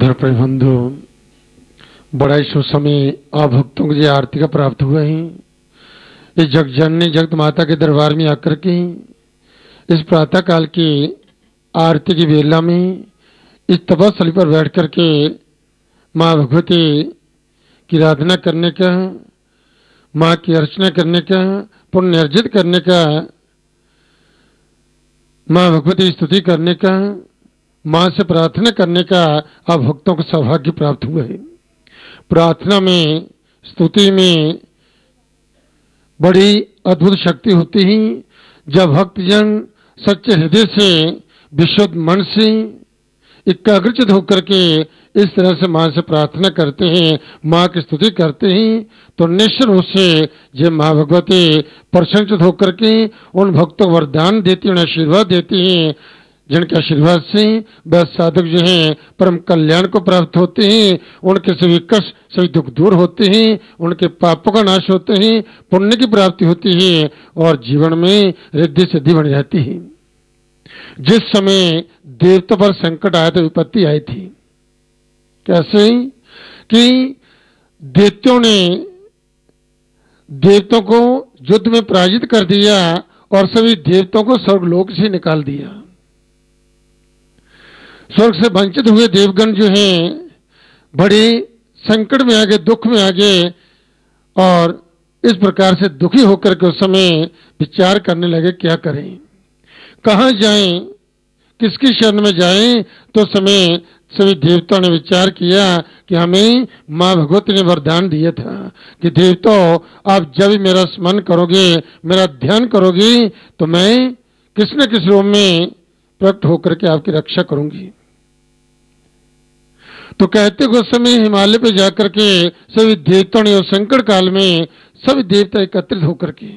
धर्मप्रेम बंधु, बड़ा ही सुसमय आप भक्तों को जो आरती का प्राप्त हुआ है, इस जगजननी जगत माता के दरबार में आकर के इस प्रातः काल की आरती की बेला में इस तपस्थली पर बैठ करके माँ भगवती की आराधना करने का, माँ की अर्चना करने का, पुण्य अर्जित करने का, माँ भगवती स्तुति करने का, माँ से प्रार्थना करने का आप भक्तों को सौभाग्य प्राप्त हुआ है। प्रार्थना में, स्तुति में बड़ी अद्भुत शक्ति होती है। जब भक्तजन सच्चे हृदय से, विशुद्ध मन से, एकाग्रचित होकर के इस तरह से माँ से प्रार्थना करते हैं, माँ की स्तुति करते हैं, तो निश्चित रूप से जब माँ भगवती प्रसन्नचित होकर के उन भक्तों को वरदान देती हैं, आशीर्वाद देती हैं, जिनके आशीर्वाद से वह साधक जो हैं परम कल्याण को प्राप्त होते हैं, उनके सभी कष्ट, सभी दुख दूर होते हैं, उनके पापों का नाश होते हैं, पुण्य की प्राप्ति होती है और जीवन में रिद्धि सिद्धि बन जाती है। जिस समय देवताओं पर संकट आया था, विपत्ति आई थी, कैसे कि देवताओं को युद्ध में पराजित कर दिया और सभी देवताओं को स्वर्गलोक से निकाल दिया। स्वर्ग से वंचित हुए देवगण जो हैं बड़े संकट में आ गए, दुख में आ गए और इस प्रकार से दुखी होकर के उस समय विचार करने लगे क्या करें, कहाँ जाएं, किसकी शरण में जाएं। तो समय सभी देवताओं ने विचार किया कि हमें माँ भगवती ने वरदान दिया था कि देवताओं आप जब मेरा स्मरण करोगे, मेरा ध्यान करोगे, तो मैं किस न किस रूप में प्रकट होकर के आपकी रक्षा करूंगी। तो कहते उस समय हिमालय पे जाकर के सभी देवताओं ने, संकट काल में सभी देवता एकत्रित होकर के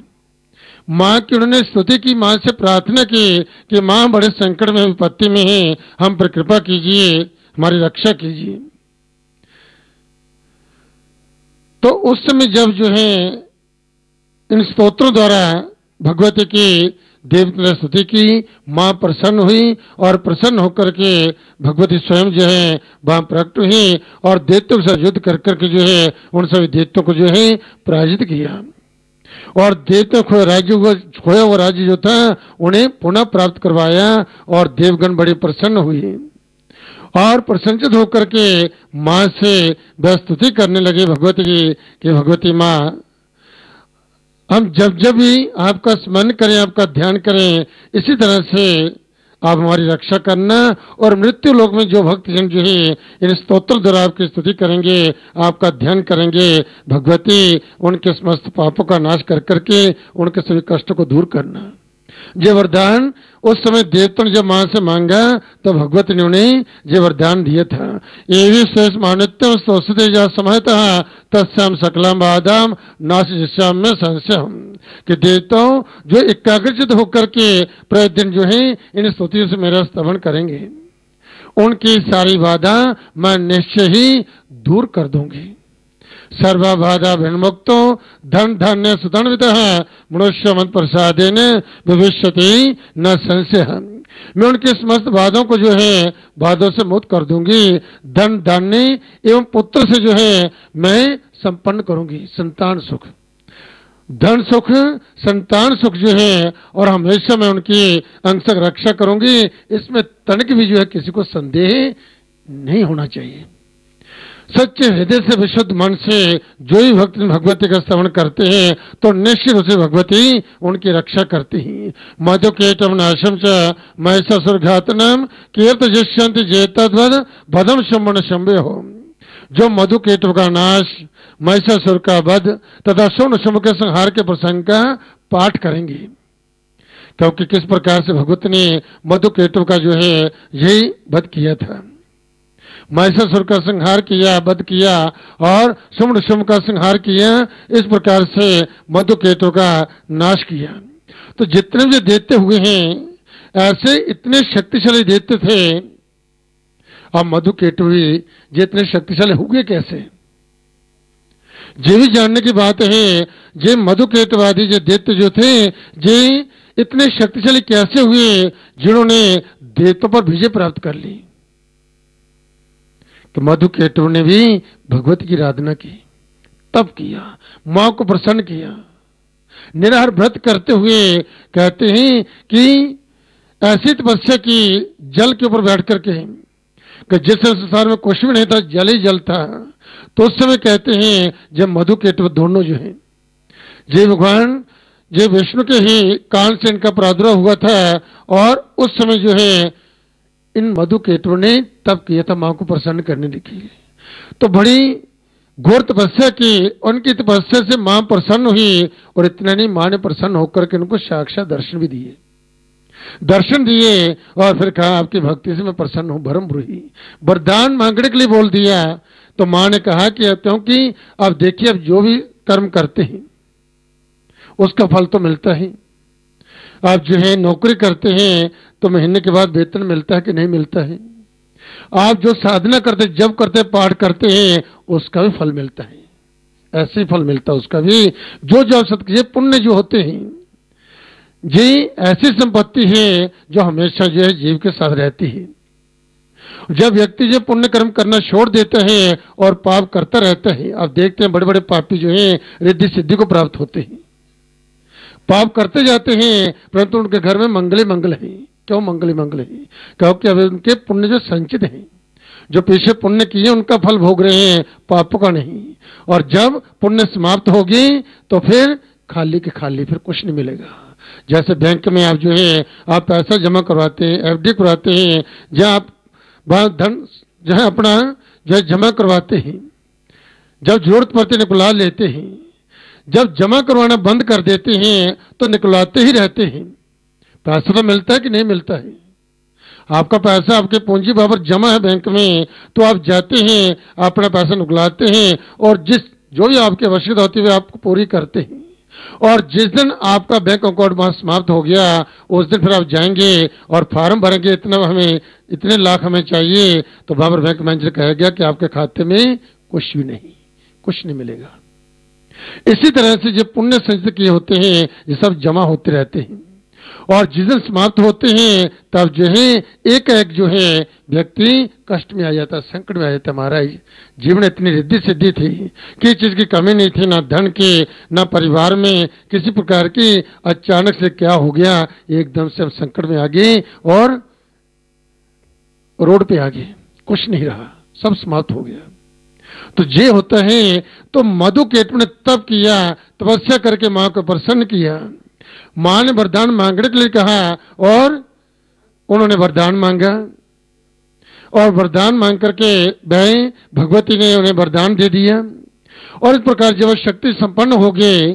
माँ की उन्होंने स्तुति की, माँ से प्रार्थना की कि माँ बड़े संकट में, विपत्ति में हैं, हम पर कृपा कीजिए, हमारी रक्षा कीजिए। तो उस समय जब जो है इन स्तोत्रों द्वारा भगवती की देवता ने स्तुति की, माँ प्रसन्न हुई और प्रसन्न होकर के भगवती स्वयं जो है वहां प्रकट हुई और देवताओं के साथ युद्ध कर करके जो है उन सभी देवताओं को जो है पराजित किया और देवताओं को खोया हुआ राज्य जो था उन्हें पुनः प्राप्त करवाया और देवगण बड़े प्रसन्न हुए और प्रसन्नचित होकर के माँ से वह स्तुति करने लगे भगवती की कि भगवती माँ, हम जब जब भी आपका स्मरण करें, आपका ध्यान करें, इसी तरह से आप हमारी रक्षा करना और मृत्यु लोक में जो भक्तजन जो है इन स्तोत्र द्वारा आपकी स्तुति करेंगे, आपका ध्यान करेंगे, भगवती उनके समस्त पापों का नाश कर करके उनके सभी कष्टों को दूर करना। ये वरदान उस समय देवताओं ने जब मां से मांगा तो भगवती ने उन्हें ये वरदान दिया था। एवी शेष मानित्यम स्तोषते जा समयतः तस्याम सकलम बाधाम नाशिष्याम में संशयम कि देवताओं जो एकाग्रचित होकर के प्रतिदिन जो है इन स्तुतियों से मेरा स्तवन करेंगे, उनकी सारी बाधा मैं निश्चय ही दूर कर दूंगी। सर्वा बाधा भिन्मुक्तो धन धान्य सुधन्वितः मनुष्य मत प्रसादेन भविष्यति न संशय। मैं उनके समस्त बाधों को जो है बाधों से मुक्त कर दूंगी, धन धान्य एवं पुत्र से जो है मैं संपन्न करूंगी। संतान सुख, धन सुख, संतान सुख जो है और हमेशा मैं उनकी अंशक रक्षा करूंगी। इसमें तनिक भी जो है किसी को संदेह नहीं होना चाहिए। सच्चे हृदय से, विशुद्ध मन से जो ही भक्त भगवती का श्रवण करते हैं तो निश्चित रूप से भगवती उनकी रक्षा करती हैं। मधुकेटम नाशम च महिषासुरघातनम कीर्त जिष्यन्ति जेतद्वद वधम शंभन शंभे हो। जो मधुकेटव का नाश, महिषासुर का वध तथा शूर्ण शंभ के संहार के प्रसंग का पाठ करेंगे, क्योंकि किस प्रकार से भगवती ने मधुकेटव का जो है यही वध किया था, महिषासुर का संहार किया, वध किया और शुम्भ शुम्भ का संहार किया, इस प्रकार से मधुकेतु का नाश किया। तो जितने भी दैत्य हुए हैं ऐसे इतने शक्तिशाली दैत्य थे और मधुकेतु भी जितने शक्तिशाली हुए कैसे, ये भी जानने की बात है। ये मधुकेतुवादी जो दैत्य जो थे ये इतने शक्तिशाली कैसे हुए जिन्होंने दैत्यों पर विजय प्राप्त कर ली। तो मधुकेटु ने भी भगवती की आराधना की, तप किया, मां को प्रसन्न किया। निराहार व्रत करते हुए कहते हैं कि ऐसी तपस्या की जल के ऊपर बैठ करके कि जिस संसार में कुछ भी नहीं था, जल ही जल था। तो उस समय कहते हैं जब मधुकेटु दोनों जो है जय भगवान जय विष्णु के ही कान से इनका प्रादुर्भाव हुआ था, और उस समय जो है इन मधुकेटु ने तप किया था मां को प्रसन्न करने के लिए। तो बड़ी घोर तपस्या की, उनकी तपस्या से मां प्रसन्न हुई, और इतना नहीं, मां ने प्रसन्न होकर के उनको साक्षात दर्शन भी दिए, दर्शन दिए, और फिर कहा आपकी भक्ति से मैं प्रसन्न हूं, भरम ब्रूहि, वरदान मांगने के लिए बोल दिया। तो मां ने कहा कि क्योंकि अब देखिए, अब जो भी कर्म करते हैं उसका फल तो मिलता है। आप जो है नौकरी करते हैं तो महीने के बाद वेतन मिलता है कि नहीं मिलता है। आप जो साधना करते, जब करते, पाठ करते हैं, उसका भी फल मिलता है, ऐसे ही फल मिलता है उसका भी। जो जो सत्य पुण्य जो होते हैं, ये ऐसी संपत्ति है जो हमेशा जो है जीव के साथ रहती है। जब व्यक्ति जो पुण्य कर्म करना छोड़ देता है और पाप करता रहता है, आप देखते हैं बड़े बड़े पापी जो हैं रिद्धि सिद्धि को प्राप्त होते हैं, पाप करते जाते हैं, परंतु उनके घर में मंगल ही मंगल है। क्यों मंगल ही मंगल है? क्योंकि अब उनके पुण्य जो संचित हैं, जो पीछे पुण्य किए उनका फल भोग रहे हैं, पापों का नहीं। और जब पुण्य समाप्त होगी तो फिर खाली के खाली, फिर कुछ नहीं मिलेगा। जैसे बैंक में आप जो है आप पैसा जमा करवाते हैं, एफडी करवाते हैं, जहाँ आप धन जो है अपना जो है जमा करवाते हैं, जब जरूरत पड़ती निकला लेते हैं, जब जमा करवाना बंद कर देते हैं तो निकलवाते ही रहते हैं। पैसा तो मिलता है कि नहीं मिलता है? आपका पैसा आपके पूंजी बाबर जमा है बैंक में, तो आप जाते हैं अपना पैसा निकलाते हैं, और जो भी आपकी आवश्यकता होती है आपको पूरी करते हैं। और जिस दिन आपका बैंक अकाउंट वहां समाप्त हो गया, उस दिन फिर आप जाएंगे और फॉर्म भरेंगे, इतने लाख हमें चाहिए, तो बाबर बैंक मैनेजर कहेगा कि आपके खाते में कुछ भी नहीं, कुछ नहीं मिलेगा। इसी तरह से जो पुण्य संचित किए होते हैं ये सब जमा होते रहते हैं, और जिस दिन समाप्त होते हैं तब जो है एक जो है व्यक्ति कष्ट में आ जाता, संकट में आ जाता। महाराज जीवन इतनी रिद्धि सिद्धि थी, किसी चीज की कमी नहीं थी, ना धन की, ना परिवार में किसी प्रकार की, अचानक से क्या हो गया, एकदम से हम संकट में आ गए और रोड पे आ गए, कुछ नहीं रहा, सब समाप्त हो गया। तो ये होता है। तो मधुकेटु ने तप किया, तपस्या करके मां को प्रसन्न किया। मां ने वरदान मांगने के लिए कहा और उन्होंने वरदान मांगा, और वरदान मांग करके भगवती ने उन्हें वरदान दे दिया। और इस प्रकार जब शक्ति संपन्न हो गए,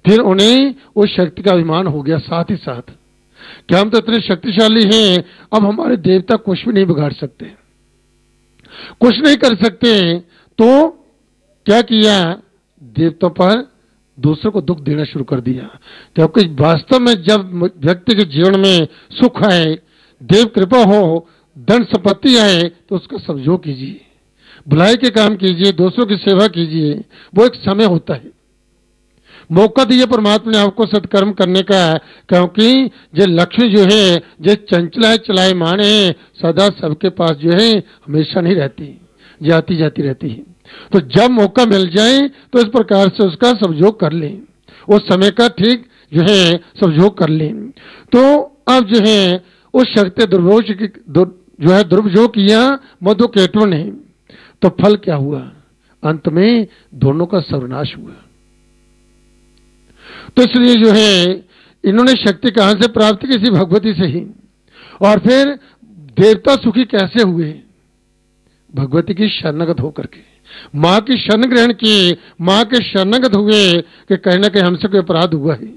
फिर उन्हें उस शक्ति का अभिमान हो गया। साथ ही साथ क्या हम तो इतने शक्तिशाली हैं, अब हमारे देवता कुछ भी नहीं बिगाड़ सकते, कुछ नहीं कर सकते। तो क्या किया, देवताओं पर दूसरों को दुख देना शुरू कर दिया। क्योंकि वास्तव में जब व्यक्ति के जीवन में सुख आए, देव कृपा हो, धन संपत्ति आए, तो उसका सहयोग कीजिए, भलाई के काम कीजिए, दूसरों की सेवा कीजिए। वो एक समय होता है, मौका दिए परमात्मा ने आपको सत्कर्म करने का। क्योंकि जो लक्ष्मी जो है, जो चंचला है, चलाए माने है, सदा सबके पास जो है हमेशा नहीं रहती, जाती जाती रहती है। तो जब मौका मिल जाए तो इस प्रकार से उसका सहयोग कर लें, उस समय का ठीक जो है सहयोग कर लें। तो अब जो है उस शक्ति जो है दुरुपयोग किया मधुकेटु ने, तो फल क्या हुआ, अंत में दोनों का सर्वनाश हुआ। तो इसलिए जो है इन्होंने शक्ति कहां से प्राप्त की, किसी भगवती से ही। और फिर देवता सुखी कैसे हुए, भगवती की शरणागत होकर के, मां की शरण ग्रहण की, मां के शरणागत हुए कि कहीं ना कहीं हमसे कोई अपराध हुआ है।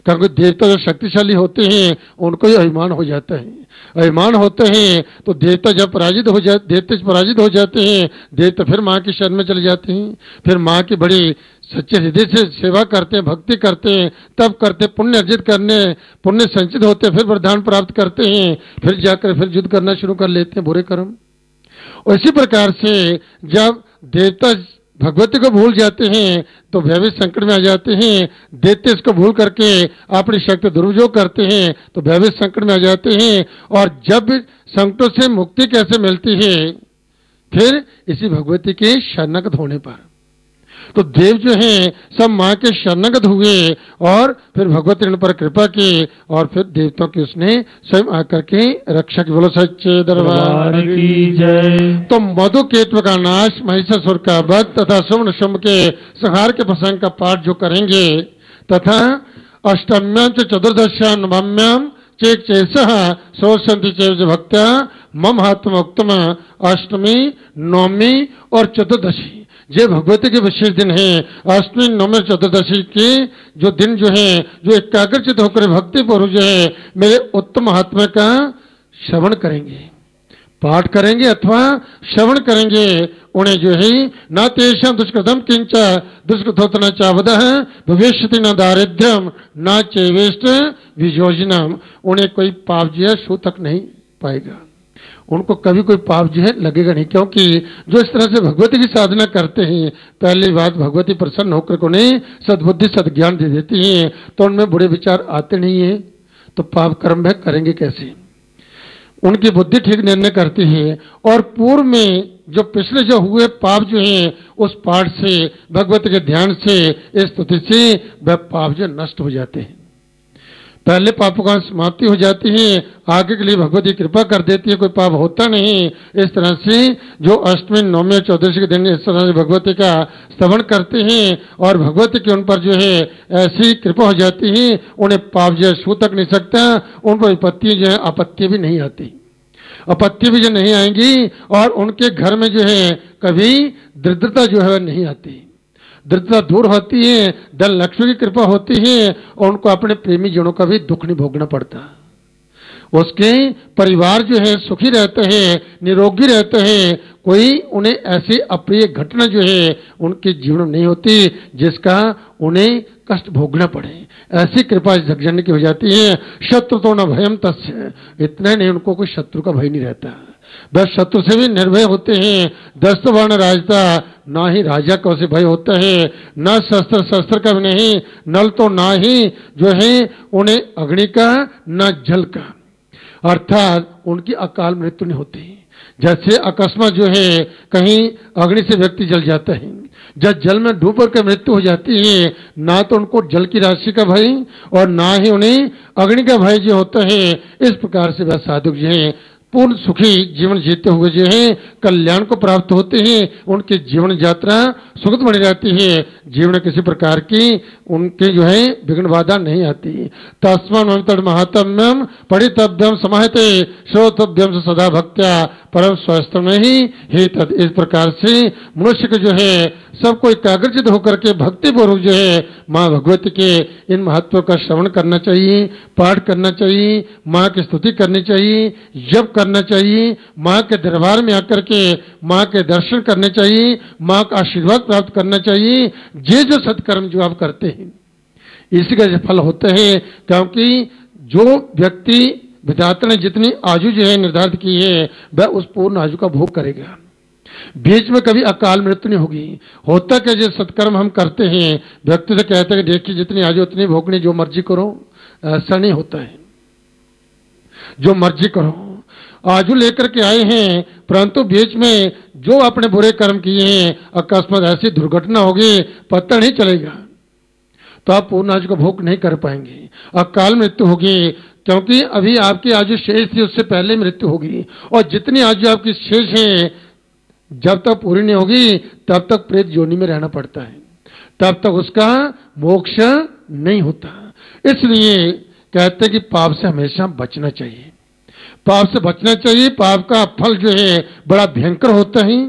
क्योंकि देवता जो शक्तिशाली होते हैं उनको ही अभिमान हो जाता है, अभिमान होते हैं। तो देवता जब पराजित हो जाते हैं, देवता फिर मां की शरण में चले जाते हैं, फिर मां की बड़ी सच्चे हृदय से सेवा करते हैं, भक्ति करते हैं, तब करते, पुण्य अर्जित करने, पुण्य संचित होते, फिर वरदान प्राप्त करते हैं, फिर जाकर फिर युद्ध करना शुरू कर लेते हैं, बुरे कर्म। और इसी प्रकार से जब देवता भगवती को भूल जाते हैं तो भयभीत संकट में आ जाते हैं, देवते इसको भूल करके अपनी शक्ति दुरुपयोग करते हैं तो भयभीत संकट में आ जाते हैं। और जब संकटों से मुक्ति कैसे मिलती है, फिर इसी भगवती के शरणागत होने पर। तो देव जो हैं सब माँ के शरणागत हुए और फिर भगवती ने उन पर कृपा की और फिर देवताओं की उसने स्वयं आकर के रक्षा की। बोलो सच्चे दरबार की जय। तो मधु केतु का नाश, महिषासुर का वध तथा सुवर्ण शुंभ के संहार के प्रसंग का पाठ जो करेंगे तथा अष्टम्यां च चतुर्दश्यां नवम्यां चेक चेसह सोषंति चेज भक्त्या मम हात्मोक्तम। अष्टमी, नवमी और चतुर्दशी ये भगवती के विशेष दिन हैं। अष्टमी, नवमी, चतुर्दशी के जो दिन जो है जो एकाग्रचित होकर भक्ति पूर्वक जो है मेरे उत्तम महात्मा का श्रवण करेंगे, पाठ करेंगे अथवा श्रवण करेंगे, उन्हें जो है न तेषां दुष्कृतम किंच दुष्कृतोत न चावदः भविष्यति न दारिद्र्यम न चैवेष्ट वियोजनम। उन्हें कोई पाप जो है छू तक नहीं पाएगा, उनको कभी कोई पाप जो है लगेगा नहीं, क्योंकि जो इस तरह से भगवती की साधना करते हैं पहली बात भगवती प्रसन्न होकर उन्हें सद्बुद्धि सद्ज्ञान दे देती हैं, तो उनमें बुरे विचार आते नहीं है, तो पाप कर्म वह करेंगे कैसे। उनकी बुद्धि ठीक निर्णय करती है और पूर्व में जो पिछले जो हुए पाप जो हैं उस पाठ से भगवती के ध्यान से इस स्तुति से वह पाप जो नष्ट हो जाते हैं। पहले पापों का समाप्ति हो जाती है, आगे के लिए भगवती कृपा कर देती है, कोई पाप होता नहीं। इस तरह से जो अष्टमी, नवमी, चौदशी के दिन इस तरह से भगवती का स्तवन करते हैं और भगवती की उन पर जो है ऐसी कृपा हो जाती है, उन्हें पाप जो है छू तक नहीं सकता, उन पर विपत्ति जो है आपत्ति भी नहीं आती, आपत्ति भी जो नहीं आएंगी और उनके घर में जो है कभी दरिद्रता जो है नहीं आती, दरिद्रता दूर होती है, धन लक्ष्मी की कृपा होती है और उनको अपने प्रेमी जनों का भी दुख नहीं भोगना पड़ता। उसके परिवार जो है सुखी रहते हैं, निरोगी रहते हैं, कोई उन्हें ऐसी अप्रिय घटना जो है उनके जीवन में नहीं होती जिसका उन्हें कष्ट भोगना पड़े। ऐसी कृपा जगजननी की हो जाती है। शत्रु तो न भयम तस्य, इतना नहीं उनको कोई शत्रु का भय नहीं रहता, वह शत्रु से भी निर्भय होते हैं। दस्त वर्ण राजता, ना ही राजा का उसे भय होता है, न शस्त्र शस्त्र का भी नहीं, नल तो ना ही जो है उन्हें अग्नि का न जल का, अर्थात उनकी अकाल मृत्यु नहीं होती। जैसे अकस्मात जो है कहीं अग्नि से व्यक्ति जल जाता है, जब जल में डूब कर मृत्यु हो जाती है, ना तो उनको जल की राशि का भय और ना ही उन्हें अग्नि का भय जो होता है। इस प्रकार से वह साधु जो है पूर्ण सुखी जीवन जीते हुए जो है कल्याण को प्राप्त होते हैं, उनकी जीवन यात्रा सुखद बनी रहती है, जीवन में किसी प्रकार की उनके जो है विघ्न बाधा नहीं आती। तस्मान् तद महात्म्यम पठितव्यम समाहिते श्रोतव्यम सदा भक्त्या परम स्वस्थ नहीं ही तद। इस प्रकार से मनुष्य को जो है सबको एकाग्रचित होकर के भक्ति पूर्वक जो है माँ भगवती के इन महत्व का श्रवण करना चाहिए, पाठ करना चाहिए, माँ की स्तुति करनी चाहिए, जप करना चाहिए, माँ के दरबार में आकर के माँ के दर्शन करने चाहिए, माँ का आशीर्वाद प्राप्त करना चाहिए। ये जो सत्कर्म जो आप करते हैं इसी का फल होता है, क्योंकि जो व्यक्ति विधाता ने जितनी आयु जो है निर्धारित की है वह उस पूर्ण आयु का भोग करेगा, बीच में कभी अकाल मृत्यु नहीं होगी। होता क्या जो सत्कर्म हम करते हैं व्यक्ति से कहते हैं कि देखिए जितनी आयु उतनी भोगनी, जो मर्जी करो, ऐसा नहीं होता है। जो मर्जी करो आयु लेकर के आए हैं, परंतु बीच में जो अपने बुरे कर्म किए हैं अकस्मात ऐसी दुर्घटना होगी पता नहीं चलेगा, तो आप पूर्ण आयु का भोग नहीं कर पाएंगे, अकाल मृत्यु होगी। क्योंकि अभी आपकी आयु शेष थी, उससे पहले मृत्यु होगी, और जितनी आयु आपकी शेष है जब तक पूरी नहीं होगी तब तक प्रेत योनि में रहना पड़ता है, तब तक उसका मोक्ष नहीं होता। इसलिए कहते हैं कि पाप से हमेशा बचना चाहिए, पाप से बचना चाहिए। पाप का फल जो है बड़ा भयंकर होता है,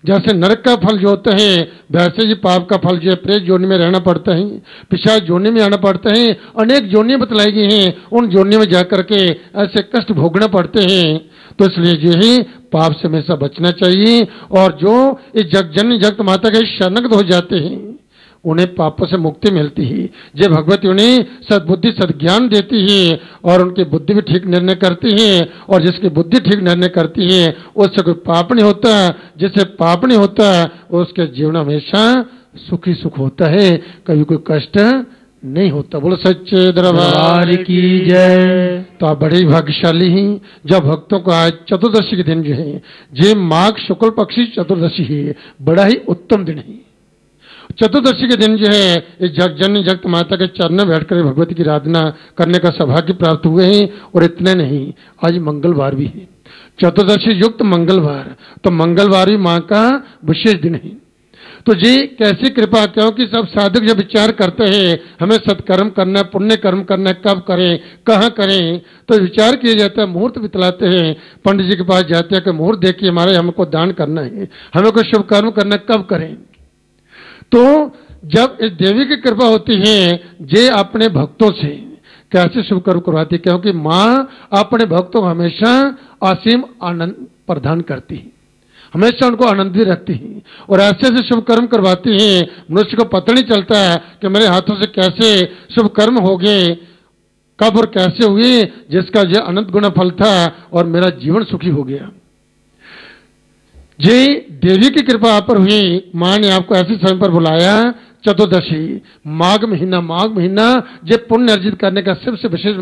जैसे नरक का फल जो होता है वैसे ही पाप का फल जो है प्रेत योनि में रहना पड़ता है, पिशाच योनि में आना पड़ता है। अनेक योनियां बतलाई गई हैं, उन योनियों में जाकर के ऐसे कष्ट भोगना पड़ते हैं। तो इसलिए जो है पाप से हमेशा बचना चाहिए, और जो इस जगजननी जगत माता के शरणगत हो जाते हैं उन्हें पापों से मुक्ति मिलती है। जब भगवती उन्हें सद्बुद्धि सद्ज्ञान देती है और उनकी बुद्धि भी ठीक निर्णय करती है, और जिसकी बुद्धि ठीक निर्णय करती है उससे कोई पाप नहीं होता, जिससे पाप नहीं होता उसके जीवन हमेशा सुखी सुख होता है, कभी कोई कष्ट नहीं होता। बोलो सच्चे दरबार की जय। तो आप बड़े भाग्यशाली हैं जब भक्तों को आज चतुर्दशी के दिन जो है, जे माघ शुक्ल पक्षी चतुर्दशी है, बड़ा ही उत्तम दिन है। चतुर्दशी के दिन जो है इस जगजननी जगत माता के चरण में बैठकर भगवती की आराधना करने का सौभाग्य प्राप्त हुए हैं। और इतने नहीं, आज मंगलवार भी है, चतुर्दशी युक्त मंगलवार, तो मंगलवार भी मां का विशेष दिन है। तो जी कैसी कृपा, क्योंकि सब साधक जब विचार करते हैं हमें सत्कर्म करना है, पुण्य कर्म करना है, कब करें, कहाँ करें, तो विचार किया जाता है, मुहूर्त बितलाते हैं, पंडित जी के पास जाते हैं कि मुहूर्त देखिए हमारे हमको दान करना है, हमें कोई शुभ कर्म करना है, कब करें। तो जब इस देवी की कृपा होती है जे अपने भक्तों से कैसे शुभ कर्म करवाती, क्योंकि मां अपने भक्तों को हमेशा असीम आनंद प्रदान करती है, हमेशा उनको आनंदित रखती है और ऐसे ऐसे शुभ कर्म करवाती है मनुष्य को पता नहीं चलता है कि मेरे हाथों से कैसे शुभ कर्म हो गए, कब और कैसे हुए, जिसका जो अनंत गुना फल था और मेरा जीवन सुखी हो गया। जी देवी की कृपा आप पर हुई, मां ने आपको ऐसे समय पर बुलाया, चतुर्दशी माघ महीना जो पुण्य अर्जित करने का सबसे विशेष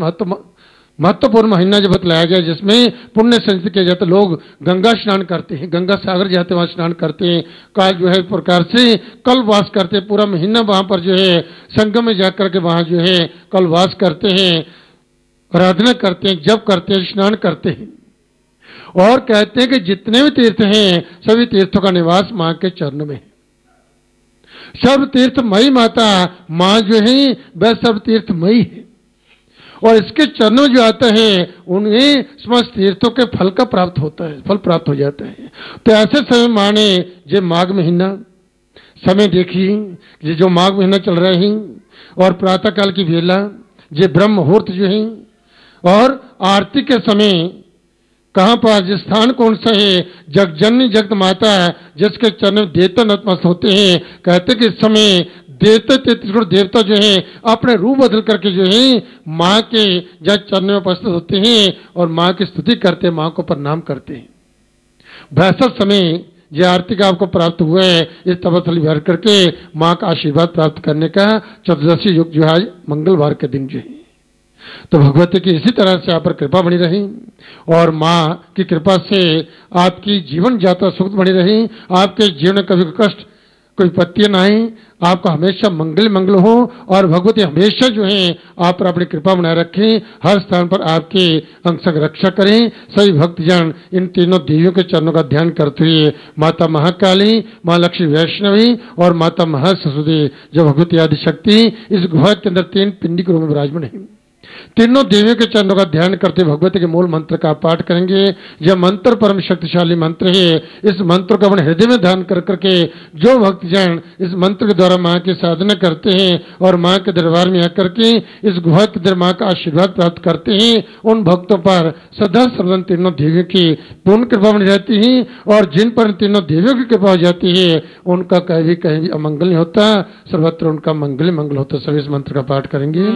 महत्वपूर्ण महीना जो बतलाया गया, जिसमें पुण्य संचित किया जाता है। लोग गंगा स्नान करते हैं, गंगा सागर जाते हैं, वहां स्नान करते हैं, काल जो है प्रकार से कल्पवास करते हैं, पूरा महीना वहां पर जो है संगम में जाकर के वहां जो है कल्पवास करते हैं, आराधना करते हैं, जप करते हैं, स्नान करते हैं और कहते हैं कि जितने भी तीर्थ हैं सभी तीर्थों का निवास मां के चरण में है। सर्व तीर्थमयी माता मां जो है वह सर्व तीर्थमयी है और इसके चरणों में जो आता है उन्हें समस्त तीर्थों के फल का प्राप्त होता है, फल प्राप्त हो जाता है। तो ऐसे समय मां ने जो माघ महीना समय देखी, ये जो माघ महीना चल रहे हैं और प्रातः काल की बेला, ये ब्रह्म मुहूर्त जो है और आरती के समय कहां पर जिस स्थान कौन सा है, जगजननी जगत माता जिसके चरण में देवता नतमस्तक होते हैं। कहते कि इस समय देवता 33 करोड़ देवता जो है अपने रूप बदल करके जो है मां के जब चरण में उपस्थित होते हैं और मां की स्तुति करते हैं, मां को प्रणाम करते हैं। वैसा समय जो आरती का आपको प्राप्त हुआ है, इस तपस्या भर करके मां का आशीर्वाद प्राप्त करने का चतुर्दशी युग जो है मंगलवार के दिन जो है। तो भगवती की इसी तरह से आप पर कृपा बनी रही और मां की कृपा से आपकी जीवन यात्रा सुख बनी रही, आपके जीवन में कभी कष्ट कोई विपत्तियां ना आए, आपका हमेशा मंगल हो और भगवती हमेशा जो है आप पर अपनी कृपा बनाए रखें, हर स्थान पर आपके अंश रक्षा करें। सभी भक्तजन इन तीनों देवियों के चरणों का ध्यान करते हुए माता महाकाली, मां लक्ष्मी वैष्णवी और माता महासरस्वती जो भगवती आदि शक्ति इस गुहा के अंदर 3 पिंडी के रूप में विराजमान है, तीनों देवियों के चरणों का ध्यान करते भगवती के मूल मंत्र का पाठ करेंगे। यह मंत्र परम शक्तिशाली मंत्र है। इस मंत्र को अपने हृदय में ध्यान कर करके जो भक्तजन इस मंत्र के द्वारा मां की साधना करते हैं और मां के दरबार में आकर के इस गुहा के अंदर मां का आशीर्वाद प्राप्त करते हैं, उन भक्तों पर सदा सर्वदा तीनों देवियों की पूर्ण कृपा बनी रहती है और जिन पर तीनों देवियों की कृपा हो जाती है उनका कहीं भी अमंगल नहीं होता, सर्वत्र उनका मंगल होता। सभी इस मंत्र का पाठ करेंगे।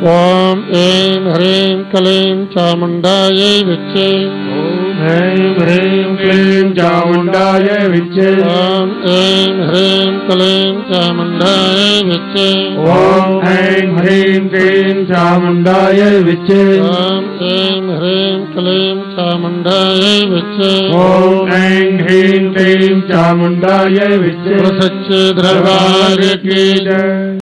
ओम ऐं ह्रीं क्लीं चामुंडायै विच्चे, ओम ऐं ह्रीं क्लीं चामुंडायै विच्चे, ओम ऐं ह्रीं क्लीं चामुंडायै विच्चे, ओम ऐं ह्रीं क्लीं चामुंडायै विच्चे, ओम ऐं ह्रीं क्लीं चामुंडायै विच्चे, ओम ऐं ह्रीं क्लीं चामुंडायै विच्चे। सच्चे दरबार की जय।